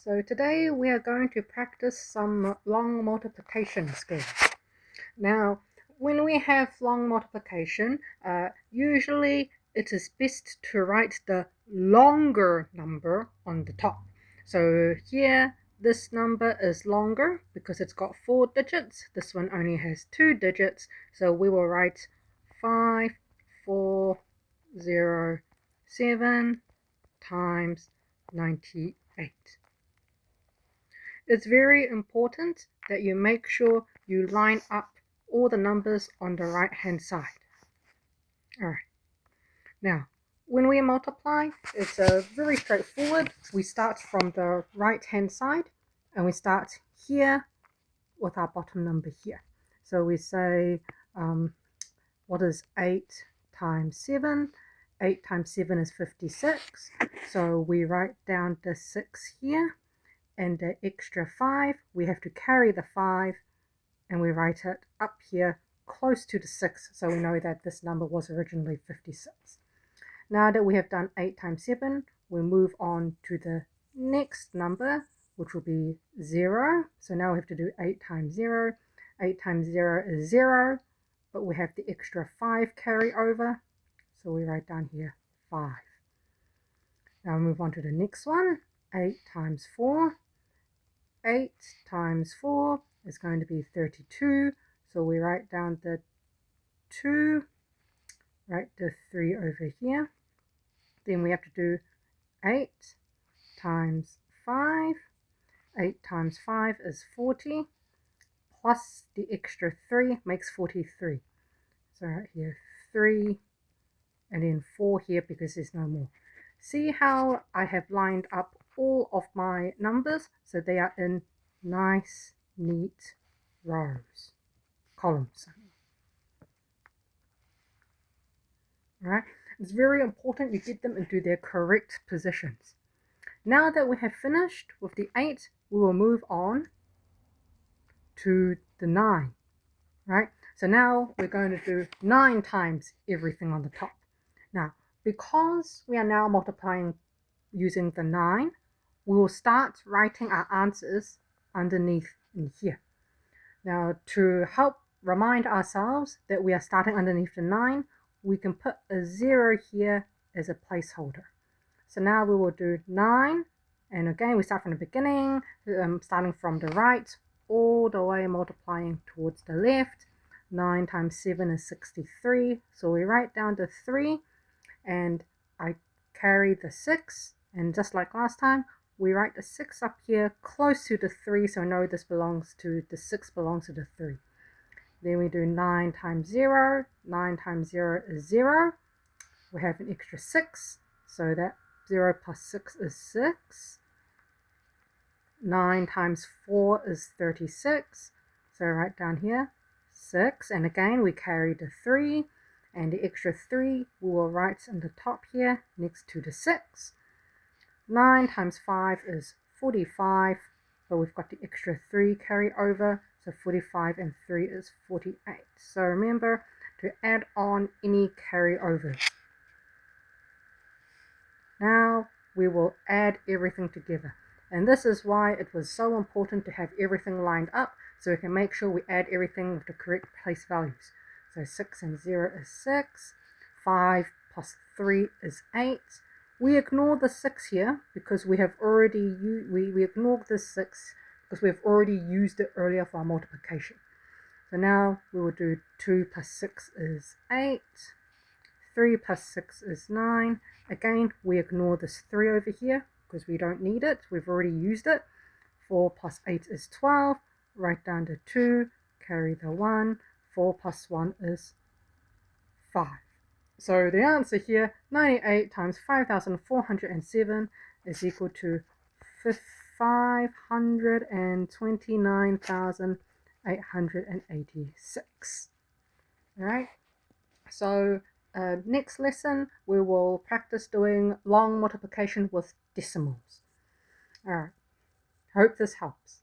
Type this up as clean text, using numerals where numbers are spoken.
So today we are going to practice some long multiplication skills. Now, when we have long multiplication, usually it is best to write the longer number on the top. So here, this number is longer because it's got 4 digits. This one only has 2 digits. So we will write 5407 times 98. It's very important that you make sure you line up all the numbers on the right hand side. Alright, now when we multiply, it's very straightforward. We start from the right hand side and we start here with our bottom number here. So we say, what is 8 times 7? 8 times 7 is 56. So we write down the 6 here. And the extra 5, we have to carry the 5 and we write it up here close to the 6, so we know that this number was originally 56. Now that we have done 8 times 7, we move on to the next number, which will be 0. So now we have to do 8 times 0. 8 times 0 is 0, but we have the extra 5 carry over, so we write down here 5. Now we move on to the next one, 8 times 4. 8 times 4 is going to be 32, so we write down the 2, write the 3 over here. Then we have to do 8 times 5. 8 times 5 is 40, plus the extra 3 makes 43. So right here, 3, and then 4 here because there's no more. See how I have lined up all of my numbers so they are in nice, neat rows, columns. Alright, it's very important you get them into their correct positions. Now that we have finished with the 8, we will move on to the 9. Right? So now we're going to do 9 times everything on the top. Now, because we are now multiplying using the 9, we will start writing our answers underneath in here. Now, to help remind ourselves that we are starting underneath the 9, we can put a 0 here as a placeholder. So now we will do 9, and again we start from the beginning, starting from the right all the way multiplying towards the left. 9 times 7 is 63, so we write down the 3 and I carry the 6, and just like last time, we write the 6 up here close to the 3, so I know this belongs to the 6 belongs to the 3. Then we do 9 times 0. 9 times 0 is 0. We have an extra 6, so that 0 plus 6 is 6. 9 times 4 is 36, so write down here 6, and again we carry the 3, and the extra 3 we will write in the top here next to the 6. 9 times 5 is 45, but we've got the extra 3 carry over, so 45 and 3 is 48. So remember to add on any carryovers. Now we will add everything together. And this is why it was so important to have everything lined up, so we can make sure we add everything with the correct place values. So 6 and 0 is 6, 5 plus 3 is 8. We ignore the 6 here because we have already we ignore the 6 because we've already used it earlier for our multiplication. So now we will do 2 plus 6 is 8, 3 plus 6 is 9. Again, we ignore this 3 over here because we don't need it. We've already used it. 4 plus 8 is 12. Write down the 2, carry the 1. 4 plus 1 is 5. So the answer here, 98 times 5,407 is equal to 529,886. Alright, so next lesson we will practice doing long multiplication with decimals. Alright, hope this helps.